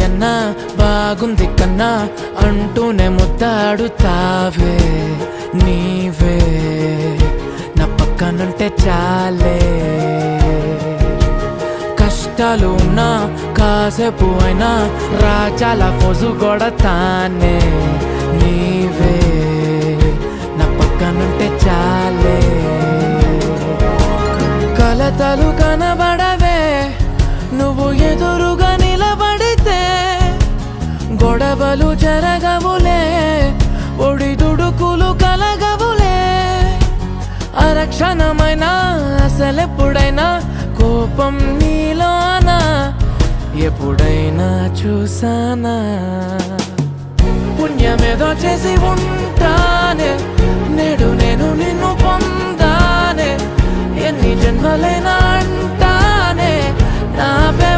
కన్నా బాగుంది కన్నా అంటూనే ముద్దాడుతావే నీవే నా పక్కనుంటే చాలే. కష్టాలు ఉన్నా కాసేపు అయినా రాజాల ఫోజు కొడతానే నీవే నా పక్కనుంటే చాలే. కలతలు కనబడవే నువ్వు ఎదురుగా నిలబడితే, గొడవలు జరగవులే ఒడిదుడుకులు కలగవులే. అరక్షణమైనా అసలెప్పుడైనా కోపం నీలోనా ఎప్పుడైనా చూసానా? పుణ్యమేదో చేసి ఉంటానే నేడు నేను నిన్ను పొందానే. ఎన్ని జన్మలైనా అంటానే నా